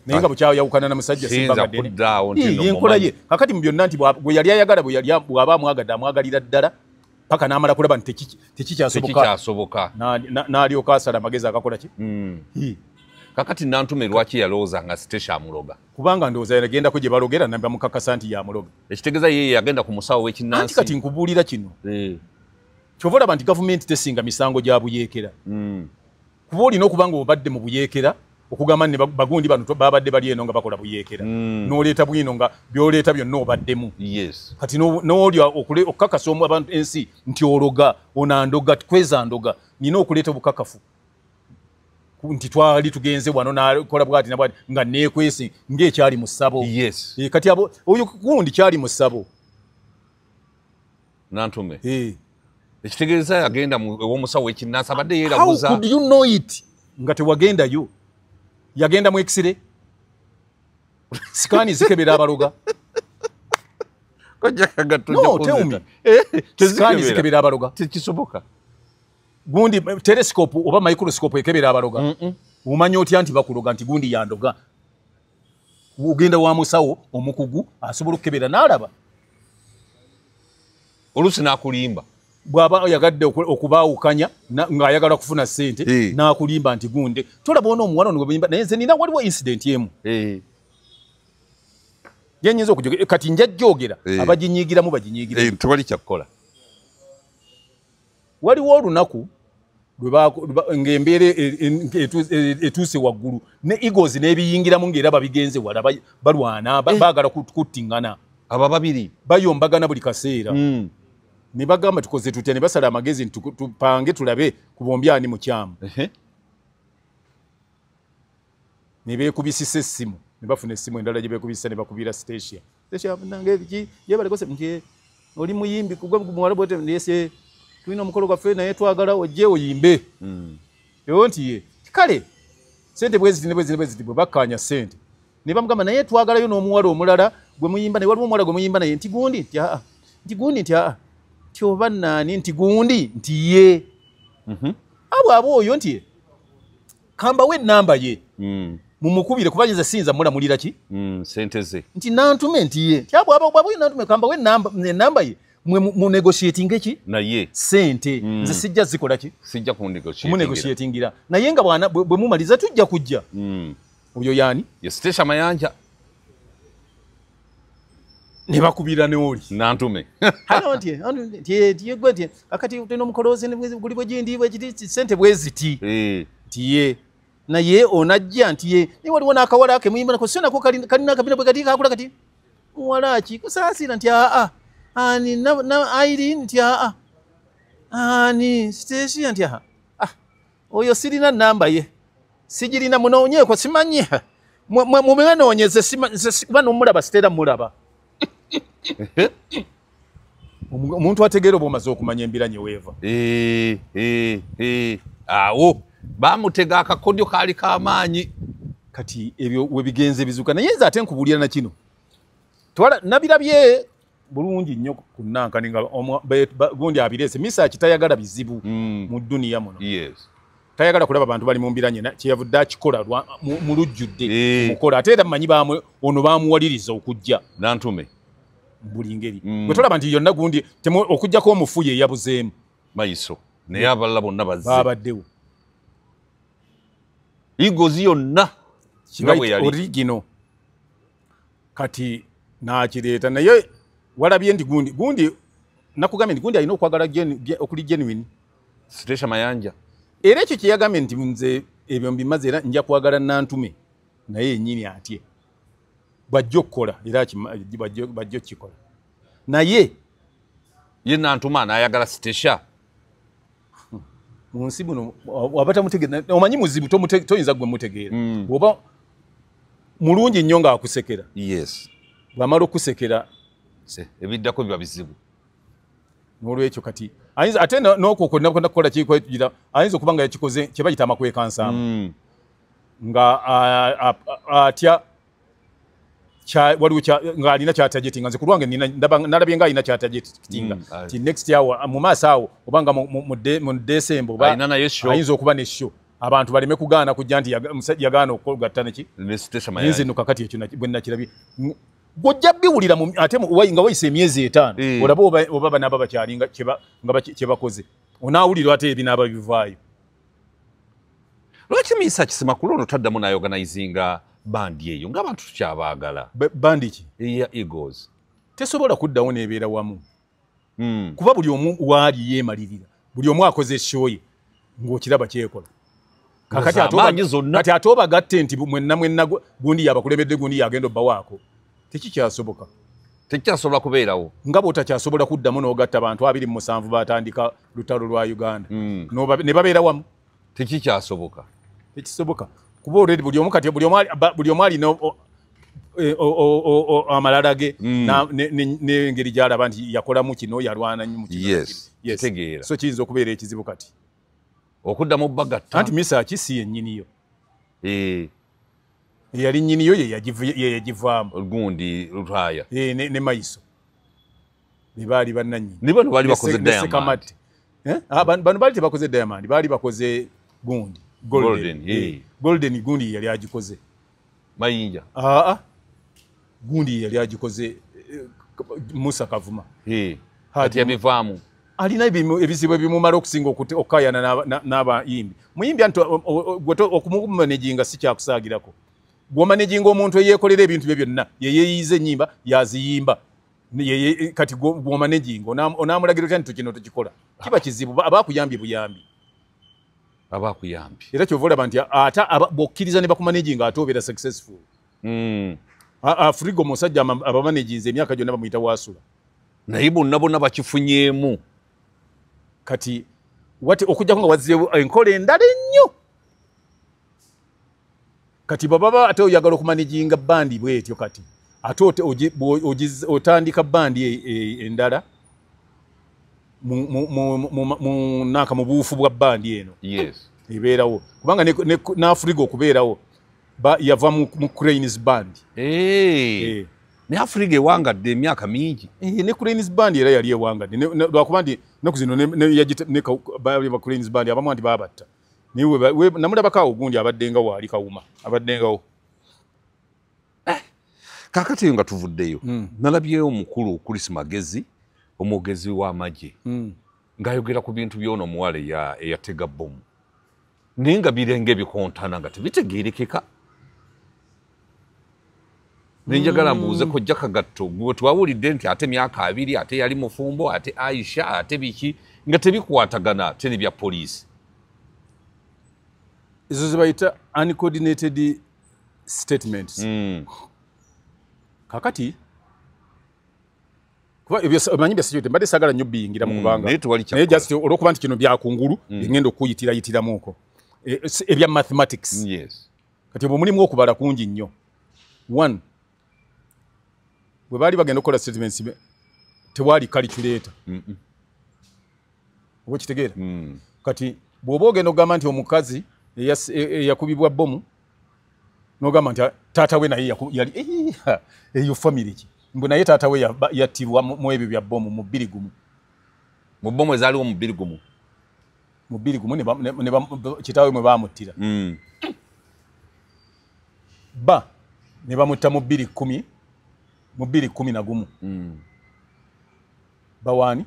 Naye nga bukyayawukana na musajja simbanga ddene. Yenkola ye. Kakati mu byonna nti bwe yali ayagala bw'aba amwagadde amwagalira ddala paka n'amala kulaba nti tekikyasoboka. N'alyoka asala amagezi agakola ki? Kakati Nantume lwaki yalowooza nga Sitesha amuloga? Kubanga ndowooza yagendako gye balogera ne bamukakasa nti yamuloga. Ekitegeeza ye yagenda ku musawo w'ekinnansi. Anti kati nkubuulira kino. Kyova olaba nti gavumenti tesinga misango gya buyeekera. Kuba olina okuba nga obadde mu buyeekera okugamba ne bagundi bano babadde bali eno nga bakola buyeekera. N'oleeta bwino nga by'oleeta byonna obaddemu. Kati n'olya okukakasa abantu ensi nti ologa onandoga kweza ndoga nina okuleeta obukakafu. Nti twali tugenze wano n'akola bwati nabwati nga neekwese ng'ekyali mu ssabo. Kati abo oyo gundi kyali mu ssabo. Nantume. Ekitegeeza yagenda ew'omusawo w'ekinnansi abadde yeeraguza. How could you know it? Nga tewagendayo. Yagenda mu X-ray. Sikaani zikebera abaloga. No, tell me. Sikaani zikebera abaloga. Tekisoboka. Gundi telescope oba microscope ekebera abaloga. Umanya otya nti bakuloga nti gundi yandoga. Ugenda wa musawo omukugu asobola okukebera n'alaba. Oluusi n'akulimba. Bw'aba yagadde okubaawukanya ng'ayagala kufuna ssente n'akulimba nti gunde tolaba ono omuwala ono bwemuyimba naye nze nina waliwo incident emu yenyinza okujogera kati njajjogera abaginyiigiramu baginyiigiramu tewali kyakkola. Waliwo olunaku ng'embeera etuuse waggulu ne Eagles n'ebiyingiramu ng'era babigenze wala balwana baagala kuttiŋŋana aba babiri bayombagana buli kaseera. Ne bagamba tukoze tutya ne basala amagezi tupange tulabe ku bombi ani mukyamu. Ne beekubisisa essimu ne bafuna essimu endala gye beekubisisa ne bakubira Station. Station nange ebiki yebalekose nti oli muyimbi kugwa muwala bwote ndese tulina omukolo gwaffe naye twagala ojje oyimbe. Ewo nti ye kale sente bwezi bwe bakkaanya sente ne bamugamba naye twagalayo n'omuwala omulala gwe muyimba naye waliwo omuwala gwe muyimba naye nti gundi nti tyoba nani nti gundi nti ye. Abo oyo nti kambawe namba ye mumukubire kubanyiza sinza mulamulira ki sente ze nti Nantume nti ye abo Nantume kambawe namba ye mu negotiating eki na ye sente nze sijja zikola ki sijja ku negotiatingira naye nga bwana bwe mumaliza tujja kujja oyo yani ye Sitesha Mayanja ne bakubira ne oli Nantume hano nti gwe akati teno mukoloze ne guli bwe gindi bwe kiti sente bweziti nti naye onajja nti ye ni waliwo n'akawala ake muyimba nako sio nako kalina kabina bwe kati kakula kati muwalaki kusaasira nti ani na Irene nti ani Station nti oyo sirina namba ye sijirina munoonyeko simanyi mumenoonyeze siba nomulaba sitera mulaba. Omuntu ategeera oba omaze okumanya embira nyeweeva. Awo bamutega akakodyo kaali k'amaanyi. Kati ebyo we bigenze bizuka naye nze ate nkubulira na kino nabirabye bulungi nnyo ku Nankani nga gundi abirese misa kitayagala bizibu mu duniya muno. Tayagala kulaba abantu bali mu mbira nyena kyeyavudde akikola mu lujjudde mukola ate era mmanyi ono baamuwaliriza okujja Nantume buli ngeri bwe tolaba nti yonna gundi okujjako omufu ye yabuzeemu mayiso naye abalala bonna bazze babaddewo Eagles yonna origino kati n'akireeta naye walabye nti gundi nakugambye nti gundi alina okwagala okuli genuine. Sitesha Mayanja era ekyo kyeyagambye nti nze ebyo mbimaze era nja kwagala nantume naye yennyini atye bwajja okukola era bwajja okikola naye ye nantuma n'ayagala sitesha mu nsi muno waba tamutegeera omanyi muzibu toyinza gwe mutegeera oba mulungi nnyo ng'akusekera yes bw'amala okusekera ebiddako biba bizibu n'olwekyo kati ayinza ate n'okwo nakukola kikwetugira ayinza okuba nga yakikoze kye bayita amakwekansaamu nga atya waliwo ng'alina kyatajetinga nze ku lwange nalabye ng'alina kyatajetinga ti next hour mu maaso awo oba nga mu December oba ayinza okuba ne show abantu baleme kugaana kujja nti yagaana okugatta neki yinza eno kakati ekyo bwe nakirabye gojja biwulira ate nga wayise emyezi 5 olaba oba banaaba bakyalinga kye bakoze onaawulira ate ebinaaba bivaayo lwaki miisa Kisimakula ono taddamu n'ayorganizinga bandi eyo ng'abantu tukyabaagala bandi ki eya Eagles tesobola kuddawo n'ebeera wamu kuba buli omu waali yeemalirira buli omu akoze show ye ng'okiraba kyekola kati ate obagatte nti mwenna gundi yabakulembedde gundi yagenda obbawaako tekikyasoboka tekikyasobola kubeerawo nga bw'otakyasobola kuddamu n'ogatta abantu 27 batandika lutalo lwa Uganda ne babeera wamu tekikyasoboka tekisoboka kuba already buli omu alina amalala ge n'engeri gy'alaba nti yakolamu kino yalwana nnyo mu kino so kiyinza okubeera ekizibu kati okuddamu bagatta anti Misa Kisi yennyiniyo eyali nnyiniyo ye yagivaamu gundi lutaaya ne Maiso bebaali bannannyini ne bano baali bakoze Diamond bano baali tebakoze Diamond baali bakoze gundi Golden gundi yali agikoze Mayinja gundi yali agikoze Musa Kavuma ati yabivaamu alina ebizibu ebimumala okusinga okukayana n'abayimbi muyimbi anti okumumanejinga si kyakusaagirako bw'omanejinga omuntu eyeekolera ebintu bye byonna yeyeeyiza ennyimba yaziyimba kati bw'omanejinga onaamulagira otya nti kino tukikola kiba kizibu abaakuyambye buyambi era kyova olaba nti ate bw'okkiriza ne bakumanejinga ate obeera successful Frigo musajja abamaneginze emyaka gyonna bamuyita Wasula naye bonna bakifunyemu kati okujjako nga wazzeewo enkola endala ennyo kati baba ate oyagala okumanejinga bandi bwetyo kati ate otandika bandi endala mu buufu bwa bandi eno ebeerawo kubanga n'Afrigo okubeerawo yava mu Cranes Band ne Afriga ewangadde emyaka mingi ne Cranes Band era yali ewangadde lwakuba nti naku zino ba Cranes Band abamu nti babatta namulabakaawo gundi abaddenga waali kawuma abaddengawo kakati nga tuvuddeyo nalabyeyo omukulu Chris Magezi omwogezi w'amagye ng'ayogera ku bintu by'ono omuwala eyatega bbomu naye nga birenge bikontana nga tebitegeerekeka nenjagala mbuuze kojja Kagatto gwe twawulidde nti ate myaka 2 ate yali mufumbo ate Aisha ate biki nga tebikwatagana teri bya poliisi ezo zibayita uncoordinated statements kakati kuba emanyi byasijute mbadde sagala nnyo biyingira mu kubanga naye just olw'okuba nti kino byakungulu bingenda okuyitirayitiramuuko ebya mathematics kati obwo mulimu okubala kungi nnyo 1 bwe baali bagenda okukola statements tewaali calculator oba kitegeera kati bw'oba ogenda okugamba nti omukazi eyakubibwa bbomu n'ogamba nti taata we naye yali eyo family ki mbwe naye taata we yattibwa mu ebyo bya bbomu mu 2 gumu mu bbomu ezaaliwo mu 2 gumu mu 2 gumu kitaawe mwe baamuttira ba ne bamutta mu 210 mu 211 bawaani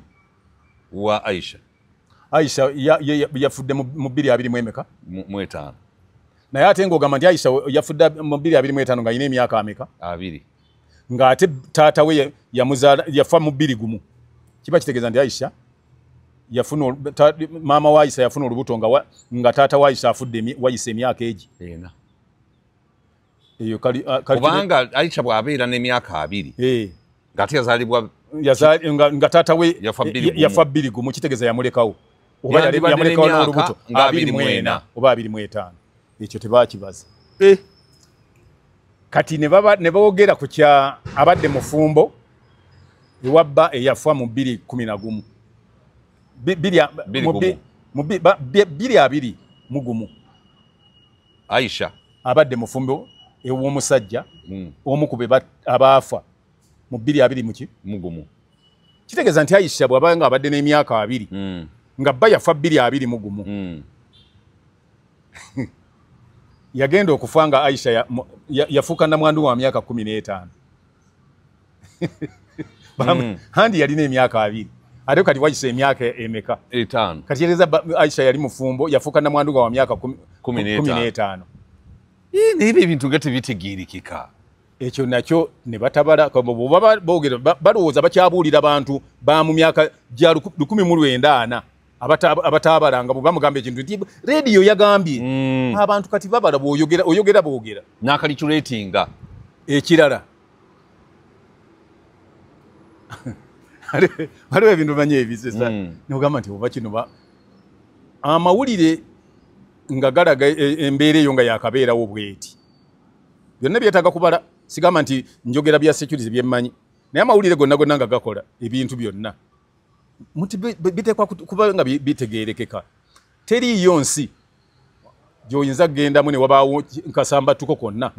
wa Aisha yafudde mu 220 emeka mu 5 naye ate ng'ogamba nti Aisha yafudde mu 225 nga alina emyaka ameka 2 ng'ate taata we yamuzaala yafa mu 2 gumu kiba kitegeeza nti Aisha yafuna mama wa Aisha yafuna olubuto nga tata wa Aisha afudde wayise emyaka egi ena eyo kubanga Aisha bw'abeera n'emyaka 2 ng'ate yazaalibwa nga tata we yafa 2 kitegeeza yamulekawo oba yamulekawo n'olubuto 24 oba 25 ekyo tebakibaza kati ne boogera ku kya abadde mufumbo ewabba eyafa mu 2011 221 Aisha abadde mufumbo ew'omusajja omu ku be abaafa mu 2021 kitegeeza nti Aisha bw'aba nga abadde n'emyaka 2 nga bba yafa 2021 yagenda okufa nga Aisha yafuuka namwandu wa myaka 15 handi yalina emyaka 2 ate kati wayise emyaka emeka 5 kati yereza Aisha yali mufumbo yafuuka namwandu wa myaka 15 n'ebyo ebintu nga tebitegeerekeka ekyo nakyo ne batabala bwoba boogera balowooza bakyabuulira bantu ba mu myaka gya 1940 abataabalanga bwe bamugamba ekintu nti rediyo yagambye abantu kati babala oyogera boogera n'akalikulatinga ekirala waliwo ebintu manye ebisesa nogamba nti oba kino amawulire nga galaga embeera eyo nga yakabeerawo bweti byonna byetaaga kubala sigamba nti njogera bya security byemmanyi naye amawulire gonna nga gakola ebintu byonna muti biteekwa kuba nga bitegeerekeka teriiyo nsi gy'oyinza kgendamu ne wabaawo nkasambatuko konna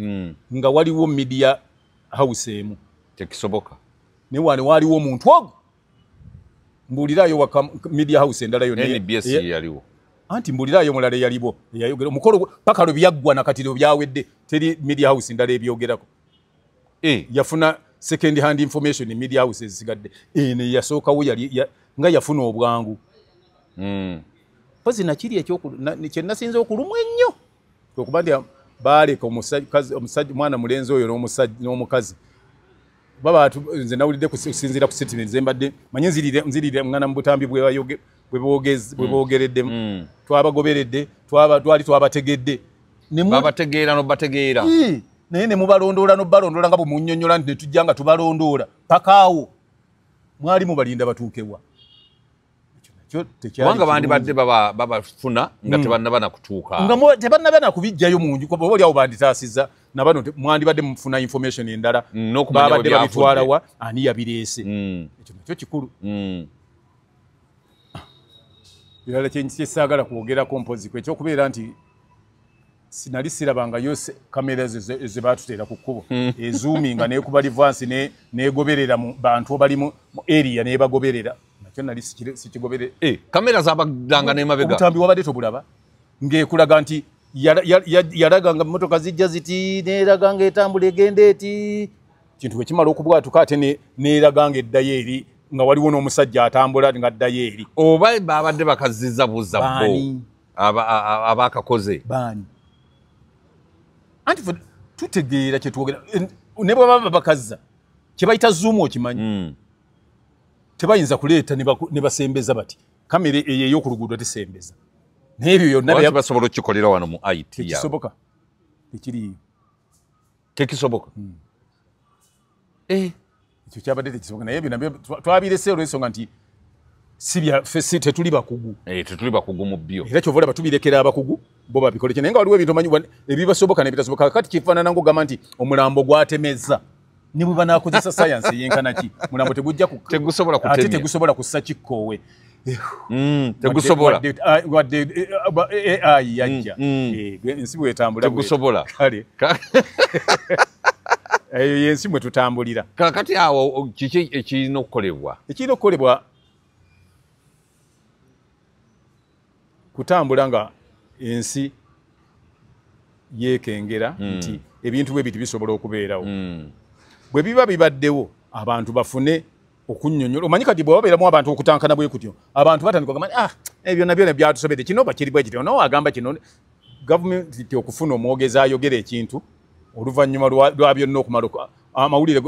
nga waliwo media house emu tekisoboka ne waliwo omuntu ogwo mbuulirayo waka media house endala yonna NBS yaliwo anti mbuulirayo mulala eyaliwo eyayogera omukolo paka lwe byaggwa nakati lwe byawedde teri media house endala ebyogerako yafuna second hand information media house ezisigadde ene yasookawo nga yafuna obwangu pozi nakiri kyenasinza okulumwa ennyo okuba nti baaleka omwana mulenzi oyo n'omukazi nze nawulidde kusinziira ku statement zembadde manye nzirire ngana mu butambi bwe boogereddemu twabagoberedde twali twabategedde babategeera nobategeera naye ne mubalondoola nobalondoola nga bwe munnyonnyola nti ne tujja nga tubalondoola paka awo mwali mubalinda batuukewa kubanga bandibadde babafuna nga tebannaba nakutuuka nga tebannaba nakubijjayo mu nju oba oliawo banditaasiza nabano mwandibadde mufuna information endala babadde babitwalawa ani yabireese ekyo nakyo kikulu birala kyesaagala kwogerako mpozi kwe ekyokubeera nti sinali sirabangayo kamera ze baatuteera ku kkubo ezoominga nekuba livansi negoberera mu bantu abali mu area nebagoberera nakyo nali sikigobere kamera zabadanga n'emabega obutambi wabadde tobulaba ng'ekulaga nti yalaga nga motoka zijja ziti neeraga nga etambula egenda eti kintu bwe kimala okubwatuka ate neeraga nga eddayo eri nga waliwo n'omusajja atambula nga addayo eri oba babadde bakaziza buza bo abakakoze baani anti tutegeera kyetwogera ne bwe baba bakazza kye bayita zoom okimanyi tebayinza kuleeta ne basembeza bati kamera eyo ey'okuluguudo tesembeza n'ebyo byonna basobola okukikolera wano mu IT tekisoboka tekiriyo tekisoboka ekyo kyabadde tekisoboka naye ebyo nabyo twabirese olw'ensonga nti si tetuli bakugu tetuli bakugu mu byo era kyova olaba tubirekera abakugu bo babikoleke naye nga waliwo ebintu omanyi ebibasoboka nebitasoboka kati kifaanana ng'ogamba nti omulambo gwatemeza ne bwe banaakozesa sayansi yenkanaki mulambo tegusobola ate tegusobola kussa kikkoowe tegusobola wadde AI yajja ensi bwetambula tegusobola kale eyo yensi mwe tutambulira kakati awo kiki ekirina okukolebwa kutambula nga ensi yeekengera nti ebintu bwe biti bisobola okubeerawo bwe biba bibaddewo abantu bafune okunnyonnyola omanyi kati bwe babeeramu abantu okutankana bwe kutyo abantu batandika okugamba ebyo nabyo byatusobedde kino bakiri bwe kityo nawe agamba kino gavumenti okufuna omwogezi ayogera ekintu oluvannyuma lwa byonna okumala amawulire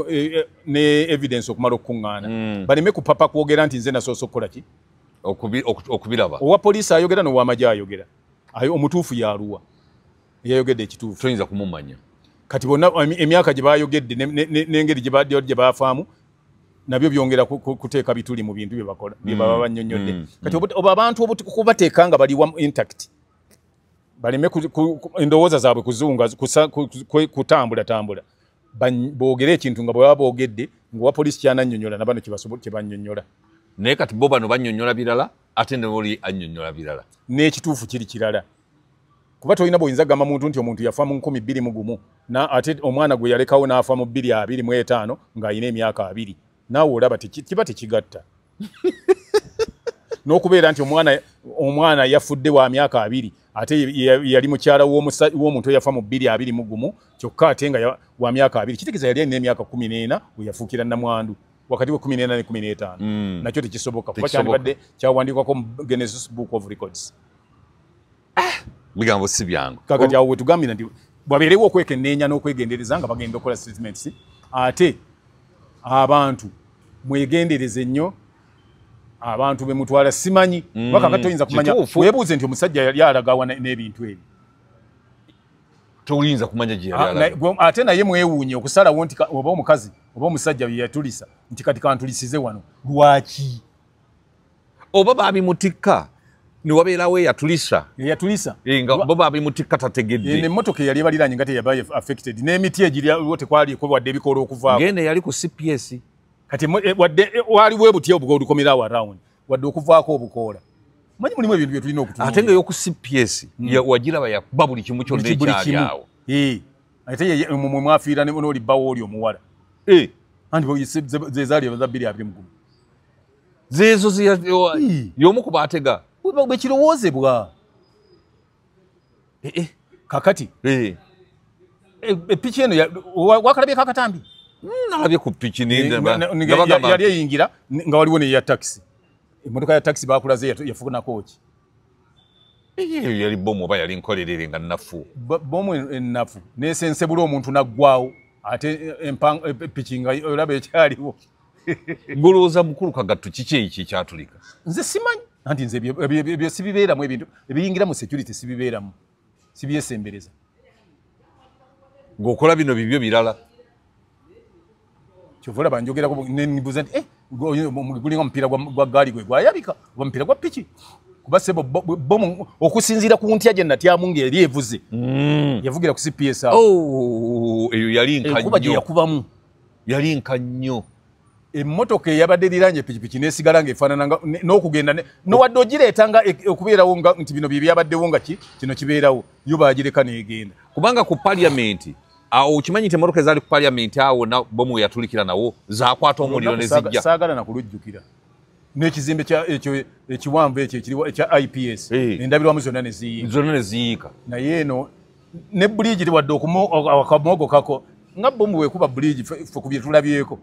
ne evidence okumala okukuŋŋaana baleme kupapa kwogera nti nze nasoose okukola ki okubiraba owa poliisi ayogera n'owamagye ayogera ayo omutuufu yaluwa yayogedde ekituufu toyinza kumumanya kati bonna emyaka gye bayogedde n'engeri gye bafaamu nabyo byongera kuteeka bituli mu bintu bye bakola bye baba bannyonnyodde kati oba abantu okubateeka nga bali intact baleme endowooza zaabwe kuzunga kutambula boogere ekintu nga bwe baba boogedde ng'owa poliisi kyanannyonnyola nabano kye bannyonnyola naye kati bo bano bannyonnyola birala ate ne boli annyonnyola birala n'ekituufu kiri kirala kuba tolina bw'oyinza gamba muntu nti omuntu yafa mu 2021 ate omwana gwe yalekawo n'afa mu 2025 ng'alina emyaka 2 naawe olaba kiba tekigatta n'okubeera nti omwana yafudde wa myaka 2 ate yali mukyala w'omuntu eyafa mu 2021 kyokka ate nga wa myaka 2 kitegeeza yali alina emyaka 14 we yafuukira nnamwandu wakati wa 14 ne 15 nakyo tekisoboka kuba kyandibadde kyawandiikwako mu Guinness Book of Records bigambo si byangu kakati awo wetugambira nti babeerewo okwekenneenya n'okwegendereza nga bagenda okukola statements ate abantu mwegendereze nnyo abantu be mutwala simanyi bakakati toyinza kumanya weebuuze nti omusajja yali alagawa n'ebintu ebyo toyinza kumanya gye yali ate naye mwewuunye okusalawo nti oba omukazi oba omusajja bye yatulisa nti kati kantulisize wano lwaki oba babimutikka niwabeerawo eyatulisa nga bo babimutikka tategedde emmotoka eyali ebaliranye nga teyaba affected n'emiti egiriwo tekwaliko wadde ebikola okuvaako genda yali ku CPS kati wadde waliwo ebutya obwo olukomerawo around wadde okuvaako obukoola manyi mulimu ebintu bye tulina okutunula ate nga y'oku CPS wagiraba yakuba buli kimu kyonna ekyali awo ate mwe mwafiira n'olibbawo oli omuwala anti ze zaali za 221 zeezo y'omu ku baatega bwe kirowoozebwa kakati epiki eno wakalabye kakatambi nalabye ku piki yali eyingira nga waliwo neya taxi emmotoka ya taxi bakulaze yafunako ki eyo yali bomu oba yali nkolerere nga nnafu bomu ennafu nesensebula omuntu naggwawo ate piki nga olaba ekyaliwo ngolooza mukulu kagattu kiki eki ekyatulika nze simanyi anti nze ebyo sibibeeramu ebintu ebiyingira mu security sibibeeramu sibyesembereza ng'okola bino bibyo birala kyovula banjogerako nibuuza nti gulinga omupiira gwa gaali gwe gwayabika oba omupiira gwa piki kuba sebo bomu okusinziira ku ntya gye natyamu ng'eri evuze yavugira ku CPS awo eyo yali nka nnyo gye yakubamu yali nka nnyo emmotoka eyabadde eriranye pikipiki nesigala ng'efaanana n'okugenda nowadde ogireetanga okubeerawo nti bino bye byabaddewo nga kino kibeerawo yo baagireka n'egenda kubanga ku paliamenti awo okimanyi nti emmotoka ezaali ku paliamenti awo bomu yatulikira nawo zakwata omuliro ne zijja saagala nakulujjukira n'ekizimbe ekiwanvu ekyo ekiriwo ekya IPS endabirwamu zonna ne ziyiika naye eno ne buliigi tewadde akamogokako nga bomu wekuba buliigi fe ku bye tulabyeko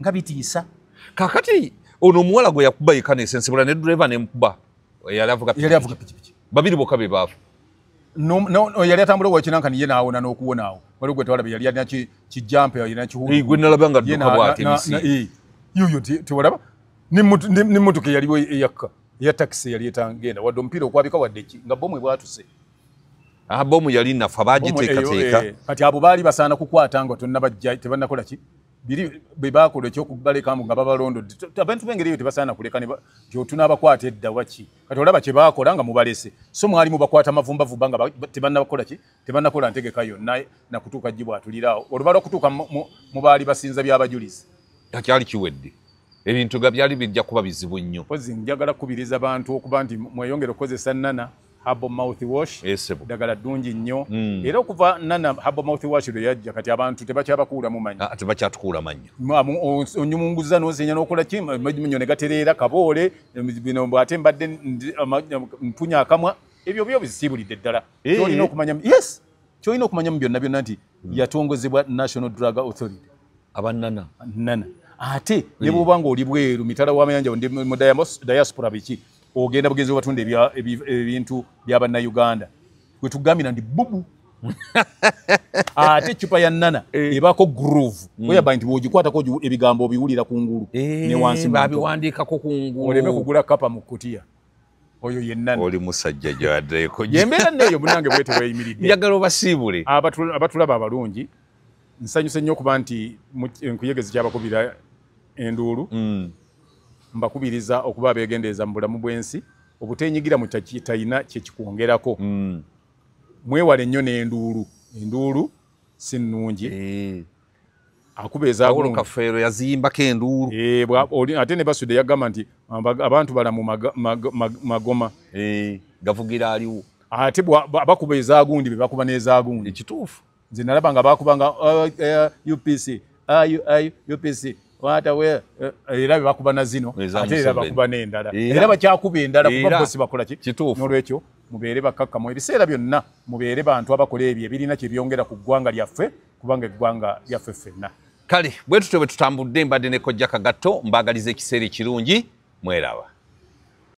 nga bitiisa kakati ono omuwala gwe yakuba yekka nesensibula ne dureva nemukuba yali avuga pikipiki babiri bokka be baafu yali atambula wakinankani ye naawona n'okuwonaawo waliwo gwe twalaba yali alina kijampa yalina gwe nalaba nga dduka bw'ate yoyo tewalaba n'emmotoka eyaliwo eyakka eya takisi yali etagenda wadde omupiira okwabika wadde ki nga bomu bwatuse bomu yali nafa bagiteekateeka kati abo baali basaana kukwata nga tonnabajja tebannakola ki biri bwe bakola ekyokubalekamu nga babalondodde abantu b'engeri eyo tebasaana kuleka tyotunaabakwata edda waki kati olaba kye baakola nga mubalese so mwalimu bakwata mavumbavumba nga tebannakola ki tebannakola ntegeka yonna nakutuuka jjibwa atuliraawo olubala okutuuka mu baali basinza byabajulizi akyali kiwedde ebintu nga byali bijja kuba bizibu nnyo pozi njagala kukubiriza bantu okuba nti mweyongere okukozesa nana Herbal mouthwash ddagala ddungi nnyo era okuva nana Herbal mouthwash lwe yajja kati abantu tebakyabakuulamu manya tebakyatukuula manya onyumunguza n'ozenya n'okola ki manyo ne gatereera kaboole bino bw'ate mbadde mpunya akamwa ebyo byo bizisiibulidde ddala kyolina okumanya kyolina okumanyamu byonna byonna nti yatongozebwa National Drug Authority abannana ate ne bw'oba ng'oli bweru mitala w'amayanja mu diaspora biki ogenda bugenzi bwe batunda ebintu by'abannayuganda gwe tugambira ndi bubu ate chupa ya nana ebako groove whereby nti bwogikwatako ebigambo obiwulira kungulu ne wansi babiwandiikako kungulu oleme kugula kapa mu kutiya oyo yennana oli musajja gyaddeko yembeera neeyo munange bwete bweyimiridde njagala obasiibule abatulaba abalungi nsanyuse nnyo okuba nti nkuyegezi kyabakubira enduulu mbakubiriza okuba abeegendereza mu bulamu bw'ensi obutenyigira mu talina kyekikwongerako mwewale nnyo n'enduulu enduulu si nnungi akuba ezakafeero yaziyimbako enduulu ate ne basudde yagamba nti abantu balamu magoma gavugira aliwo ate bakuba ezaagundi be bakuba n'ezaagundi ekituufu nze nalaba nga bakubanga UPC UPC era bebakuba na zino ate era bakuba n'endala era bakyakuba endala kuba bosi bakola ki n'olwekyo mubeere bakkakkamu ebiseera byonna mubeere bantu abakola ebyo ebirina kye byongera ku ggwanga lyaffe kubanga eggwanga lyaffe ffenna kale bwe tutyo bwe tutambudde mbadde ne Kojja Kagatto mbaagaliza ekiseera ekirungi mweraba